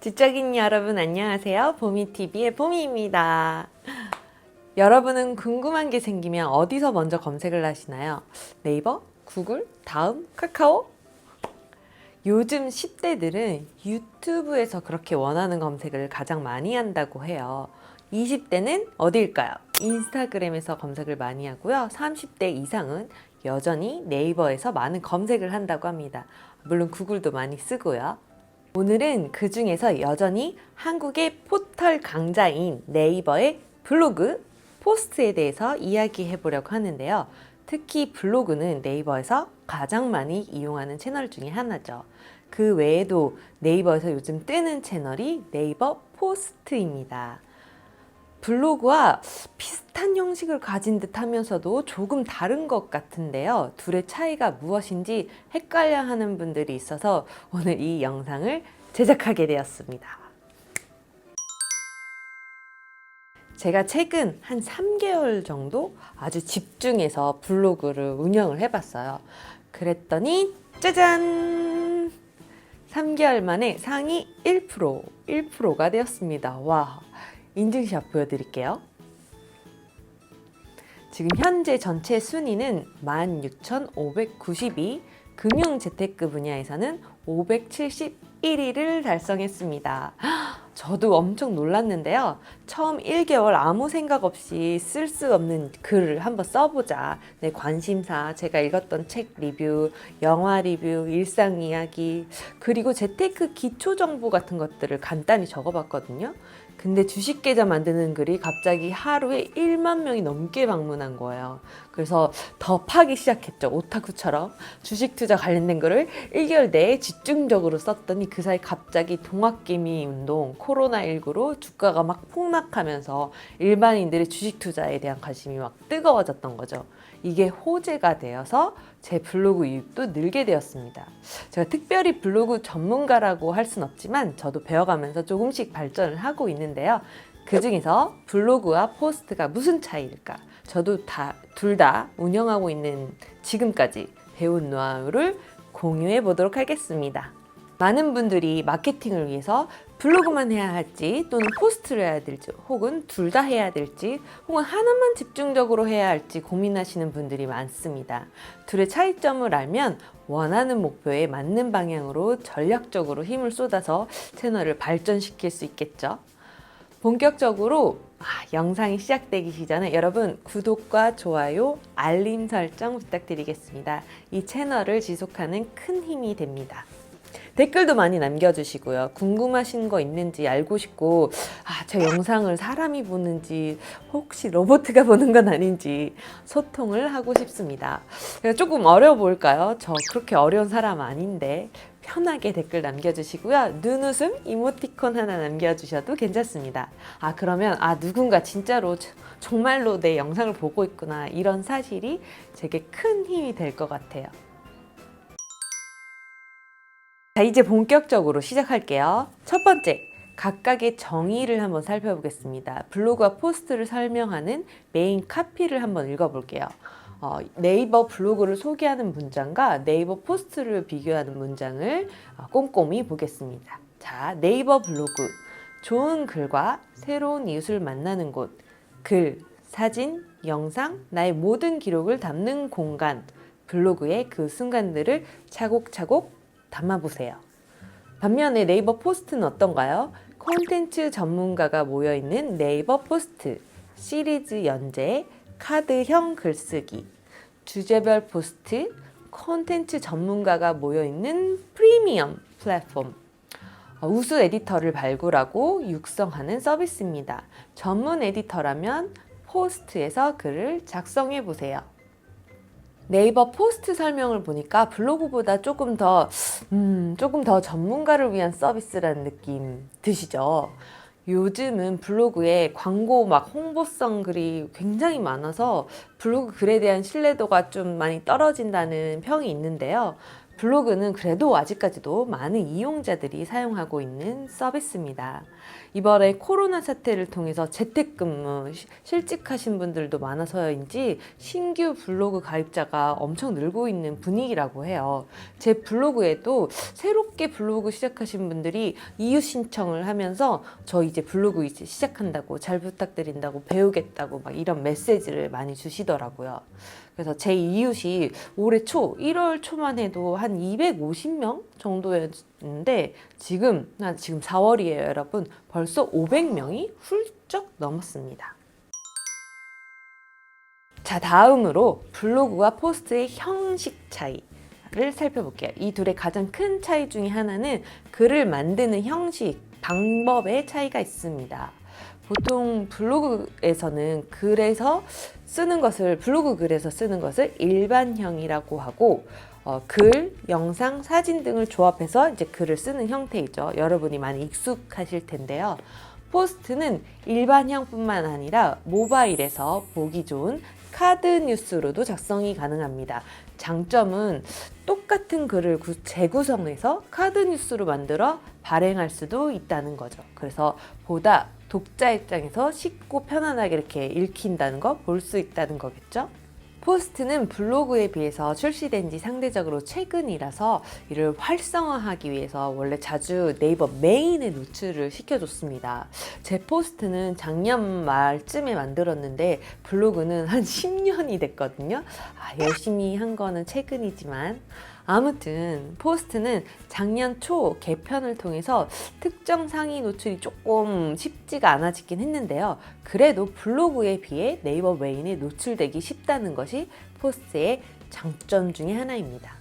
지적인 여러분 안녕하세요. 보미TV의 보미입니다. 여러분은 궁금한 게 생기면 어디서 먼저 검색을 하시나요? 네이버? 구글? 다음? 카카오? 요즘 10대들은 유튜브에서 그렇게 원하는 검색을 가장 많이 한다고 해요. 20대는 어디일까요? 인스타그램에서 검색을 많이 하고요. 30대 이상은 여전히 네이버에서 많은 검색을 한다고 합니다. 물론 구글도 많이 쓰고요. 오늘은 그 중에서 여전히 한국의 포털 강자인 네이버의 블로그, 포스트에 대해서 이야기해 보려고 하는데요. 특히 블로그는 네이버에서 가장 많이 이용하는 채널 중에 하나죠. 그 외에도 네이버에서 요즘 뜨는 채널이 네이버 포스트입니다. 블로그와 비슷한 형식을 가진 듯 하면서도 조금 다른 것 같은데요. 둘의 차이가 무엇인지 헷갈려 하는 분들이 있어서 오늘 이 영상을 제작하게 되었습니다. 제가 최근 한 3개월 정도 아주 집중해서 블로그를 운영을 해봤어요. 그랬더니 짜잔! 3개월 만에 상위 1%가 되었습니다. 와, 인증샷 보여드릴게요. 지금 현재 전체 순위는 16,592, 금융재테크 분야에서는 571위를 달성했습니다. 저도 엄청 놀랐는데요. 처음 1개월 아무 생각 없이 쓸 수 없는 글을 한번 써보자. 내 관심사, 제가 읽었던 책 리뷰, 영화 리뷰, 일상 이야기, 그리고 재테크 기초 정보 같은 것들을 간단히 적어봤거든요. 근데 주식 계좌 만드는 글이 갑자기 하루에 1만 명이 넘게 방문한 거예요. 그래서 더 파기 시작했죠. 오타쿠처럼 주식 투자 관련된 글을 1개월 내에 집중적으로 썼더니 그 사이 갑자기 동학개미 운동, 코로나19로 주가가 막 폭락하면서 일반인들의 주식 투자에 대한 관심이 막 뜨거워졌던 거죠. 이게 호재가 되어서 제 블로그 유입도 늘게 되었습니다. 제가 특별히 블로그 전문가라고 할 순 없지만 저도 배워가면서 조금씩 발전을 하고 있는데요. 그 중에서 블로그와 포스트가 무슨 차이일까? 저도 둘 다 운영하고 있는 지금까지 배운 노하우를 공유해 보도록 하겠습니다. 많은 분들이 마케팅을 위해서 블로그만 해야 할지 또는 포스트를 해야 될지 혹은 둘 다 해야 될지 혹은 하나만 집중적으로 해야 할지 고민하시는 분들이 많습니다. 둘의 차이점을 알면 원하는 목표에 맞는 방향으로 전략적으로 힘을 쏟아서 채널을 발전시킬 수 있겠죠. 본격적으로 영상이 시작되기 전에 여러분 구독과 좋아요, 알림 설정 부탁드리겠습니다. 이 채널을 지속하는 큰 힘이 됩니다. 댓글도 많이 남겨주시고요. 궁금하신 거 있는지 알고 싶고 제 영상을 사람이 보는지 혹시 로봇가 보는 건 아닌지 소통을 하고 싶습니다. 조금 어려워 보일까요? 저 그렇게 어려운 사람 아닌데 편하게 댓글 남겨주시고요. 눈웃음 이모티콘 하나 남겨주셔도 괜찮습니다. 그러면 누군가 진짜로 정말로 내 영상을 보고 있구나 이런 사실이 제게 큰 힘이 될 것 같아요. 자, 이제 본격적으로 시작할게요. 첫 번째, 각각의 정의를 한번 살펴보겠습니다. 블로그와 포스트를 설명하는 메인 카피를 한번 읽어볼게요. 네이버 블로그를 소개하는 문장과 네이버 포스트를 비교하는 문장을 꼼꼼히 보겠습니다. 자, 네이버 블로그. 좋은 글과 새로운 이웃을 만나는 곳. 글, 사진, 영상, 나의 모든 기록을 담는 공간. 블로그의 그 순간들을 차곡차곡 담아보세요. 반면에 네이버 포스트는 어떤가요? 콘텐츠 전문가가 모여있는 네이버 포스트, 시리즈 연재, 카드형 글쓰기, 주제별 포스트, 콘텐츠 전문가가 모여있는 프리미엄 플랫폼, 우수 에디터를 발굴하고 육성하는 서비스입니다. 전문 에디터라면 포스트에서 글을 작성해 보세요. 네이버 포스트 설명을 보니까 블로그보다 조금 더 전문가를 위한 서비스라는 느낌 드시죠? 요즘은 블로그에 광고 막 홍보성 글이 굉장히 많아서 블로그 글에 대한 신뢰도가 좀 많이 떨어진다는 평이 있는데요. 블로그는 그래도 아직까지도 많은 이용자들이 사용하고 있는 서비스입니다. 이번에 코로나 사태를 통해서 재택근무 실직하신 분들도 많아서인지 신규 블로그 가입자가 엄청 늘고 있는 분위기라고 해요. 제 블로그에도 새롭게 블로그 시작하신 분들이 이유 신청을 하면서 저 이제 블로그 이제 시작한다고 잘 부탁드린다고 배우겠다고 막 이런 메시지를 많이 주시더라고요. 그래서 제 이웃이 올해 초 1월 초만 해도 한 250명 정도였는데 지금 4월이에요, 여러분. 벌써 500명이 훌쩍 넘었습니다. 자, 다음으로 블로그와 포스트의 형식 차이를 살펴볼게요. 이 둘의 가장 큰 차이 중에 하나는 글을 만드는 형식, 방법의 차이가 있습니다. 보통 블로그에서는 블로그 글에서 쓰는 것을 일반형이라고 하고 글, 영상, 사진 등을 조합해서 이제 글을 쓰는 형태이죠. 여러분이 많이 익숙하실 텐데요. 포스트는 일반형뿐만 아니라 모바일에서 보기 좋은 카드 뉴스로도 작성이 가능합니다. 장점은 똑같은 글을 재구성해서 카드 뉴스로 만들어 발행할 수도 있다는 거죠. 그래서 보다 독자 입장에서 쉽고 편안하게 이렇게 읽힌다는 거, 볼 수 있다는 거겠죠. 포스트는 블로그에 비해서 출시된 지 상대적으로 최근이라서 이를 활성화하기 위해서 원래 자주 네이버 메인에 노출을 시켜줬습니다. 제 포스트는 작년 말쯤에 만들었는데 블로그는 한 10년이 됐거든요. 열심히 한 거는 최근이지만 아무튼 포스트는 작년 초 개편을 통해서 특정 상위 노출이 조금 쉽지가 않아지긴 했는데요. 그래도 블로그에 비해 네이버 메인에 노출되기 쉽다는 것이 포스트의 장점 중에 하나입니다.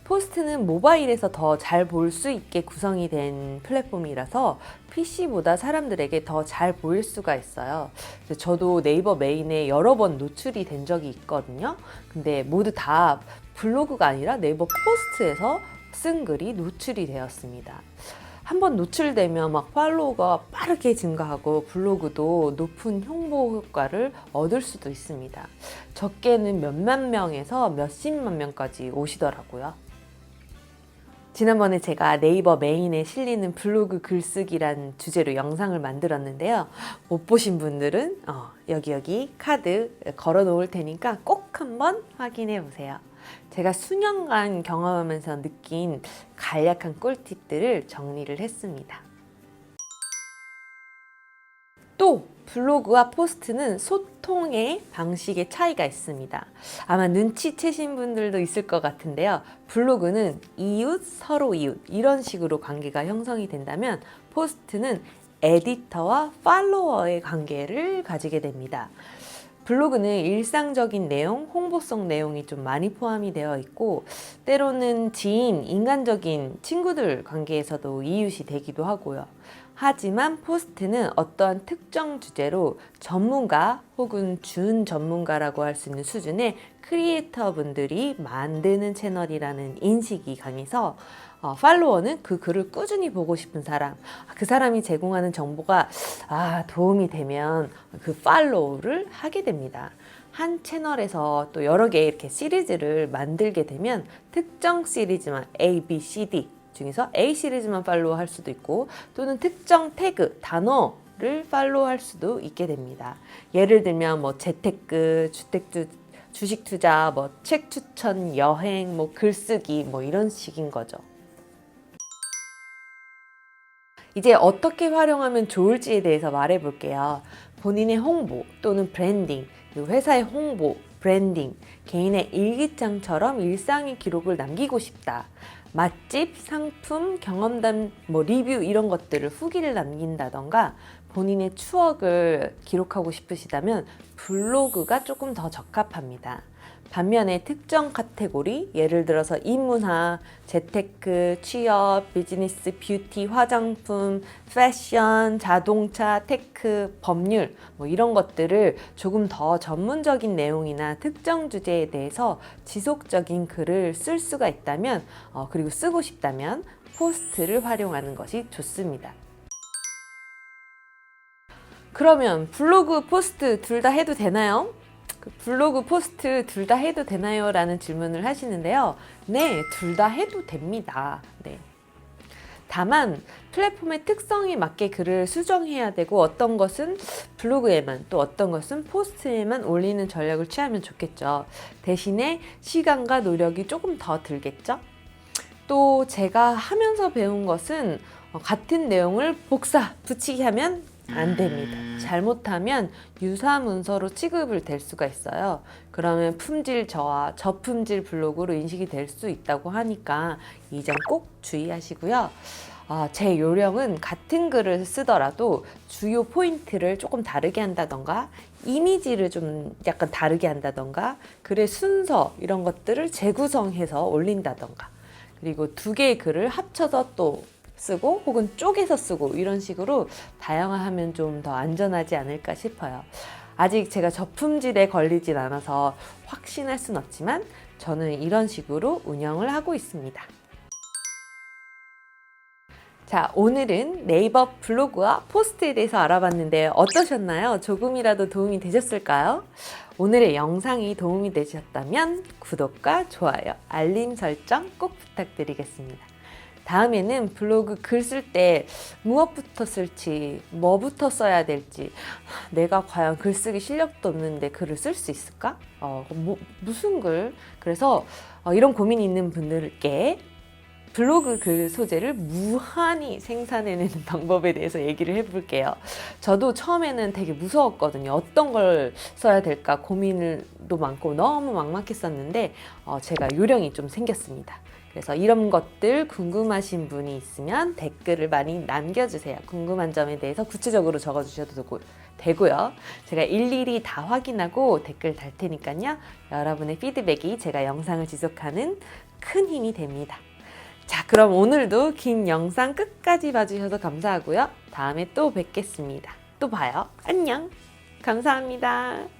포스트는 모바일에서 더 잘 볼 수 있게 구성이 된 플랫폼이라서 PC보다 사람들에게 더 잘 보일 수가 있어요. 저도 네이버 메인에 여러 번 노출이 된 적이 있거든요. 근데 모두 다 블로그가 아니라 네이버 포스트에서 쓴 글이 노출이 되었습니다. 한번 노출되면 막 팔로워가 빠르게 증가하고 블로그도 높은 홍보 효과를 얻을 수도 있습니다. 적게는 몇만 명에서 몇십만 명까지 오시더라고요. 지난번에 제가 네이버 메인에 실리는 블로그 글쓰기란 주제로 영상을 만들었는데요. 못 보신 분들은 여기 카드 걸어 놓을 테니까 꼭 한번 확인해 보세요. 제가 수년간 경험하면서 느낀 간략한 꿀팁들을 정리를 했습니다. 또 블로그와 포스트는 소통의 방식의 차이가 있습니다. 아마 눈치채신 분들도 있을 것 같은데요. 블로그는 이웃, 서로 이웃 이런 식으로 관계가 형성이 된다면 포스트는 에디터와 팔로워의 관계를 가지게 됩니다. 블로그는 일상적인 내용, 홍보성 내용이 좀 많이 포함이 되어 있고 때로는 지인, 인간적인 친구들 관계에서도 이웃이 되기도 하고요. 하지만 포스트는 어떠한 특정 주제로 전문가 혹은 준 전문가라고 할 수 있는 수준의 크리에이터 분들이 만드는 채널이라는 인식이 강해서 팔로워는 그 글을 꾸준히 보고 싶은 사람, 그 사람이 제공하는 정보가 도움이 되면 그 팔로우를 하게 됩니다. 한 채널에서 또 여러 개 이렇게 시리즈를 만들게 되면 특정 시리즈만 A, B, C, D 중에서 A 시리즈만 팔로우 할 수도 있고 또는 특정 태그, 단어를 팔로우 할 수도 있게 됩니다. 예를 들면 재테크, 주식 투자, 책 추천, 여행, 글쓰기 이런 식인 거죠. 이제 어떻게 활용하면 좋을지에 대해서 말해 볼게요. 본인의 홍보 또는 브랜딩, 회사의 홍보, 브랜딩, 개인의 일기장처럼 일상의 기록을 남기고 싶다. 맛집, 상품, 경험담, 리뷰 이런 것들을 후기를 남긴다던가 본인의 추억을 기록하고 싶으시다면 블로그가 조금 더 적합합니다. 반면에 특정 카테고리, 예를 들어서 인문학, 재테크, 취업, 비즈니스, 뷰티, 화장품, 패션, 자동차, 테크, 법률 이런 것들을 조금 더 전문적인 내용이나 특정 주제에 대해서 지속적인 글을 쓸 수가 있다면 그리고 쓰고 싶다면 포스트를 활용하는 것이 좋습니다. 그러면 블로그, 포스트 둘 다 해도 되나요? 그 블로그 포스트 둘 다 해도 되나요? 라는 질문을 하시는데요. 네, 둘 다 해도 됩니다. 네. 다만 플랫폼의 특성에 맞게 글을 수정해야 되고 어떤 것은 블로그에만 또 어떤 것은 포스트에만 올리는 전략을 취하면 좋겠죠. 대신에 시간과 노력이 조금 더 들겠죠. 또 제가 하면서 배운 것은 같은 내용을 복사, 붙이기 하면 안 됩니다. 잘못하면 유사 문서로 취급을 될 수가 있어요. 그러면 품질 저하, 저품질 블로그로 인식이 될 수 있다고 하니까 이 점 꼭 주의하시고요. 제 요령은 같은 글을 쓰더라도 주요 포인트를 조금 다르게 한다던가 이미지를 좀 약간 다르게 한다던가 글의 순서 이런 것들을 재구성해서 올린다던가 그리고 두 개의 글을 합쳐서 또 쓰고 혹은 쪼개서 쓰고 이런 식으로 다양화하면 좀 더 안전하지 않을까 싶어요. 아직 제가 저품질에 걸리진 않아서 확신할 순 없지만 저는 이런 식으로 운영을 하고 있습니다. 자, 오늘은 네이버 블로그와 포스트에 대해서 알아봤는데 어떠셨나요? 조금이라도 도움이 되셨을까요? 오늘의 영상이 도움이 되셨다면 구독과 좋아요, 알림 설정 꼭 부탁드리겠습니다. 다음에는 블로그 글 쓸 때 무엇부터 쓸지, 뭐부터 써야 될지, 내가 과연 글쓰기 실력도 없는데 글을 쓸 수 있을까? 무슨 글? 그래서 이런 고민이 있는 분들께 블로그 글 소재를 무한히 생산해내는 방법에 대해서 얘기를 해볼게요. 저도 처음에는 되게 무서웠거든요. 어떤 걸 써야 될까 고민도 많고 너무 막막했었는데 제가 요령이 좀 생겼습니다. 그래서 이런 것들 궁금하신 분이 있으면 댓글을 많이 남겨주세요. 궁금한 점에 대해서 구체적으로 적어주셔도 되고요. 제가 일일이 다 확인하고 댓글 달 테니까요. 여러분의 피드백이 제가 영상을 지속하는 큰 힘이 됩니다. 자, 그럼 오늘도 긴 영상 끝까지 봐주셔서 감사하고요. 다음에 또 뵙겠습니다. 또 봐요. 안녕. 감사합니다.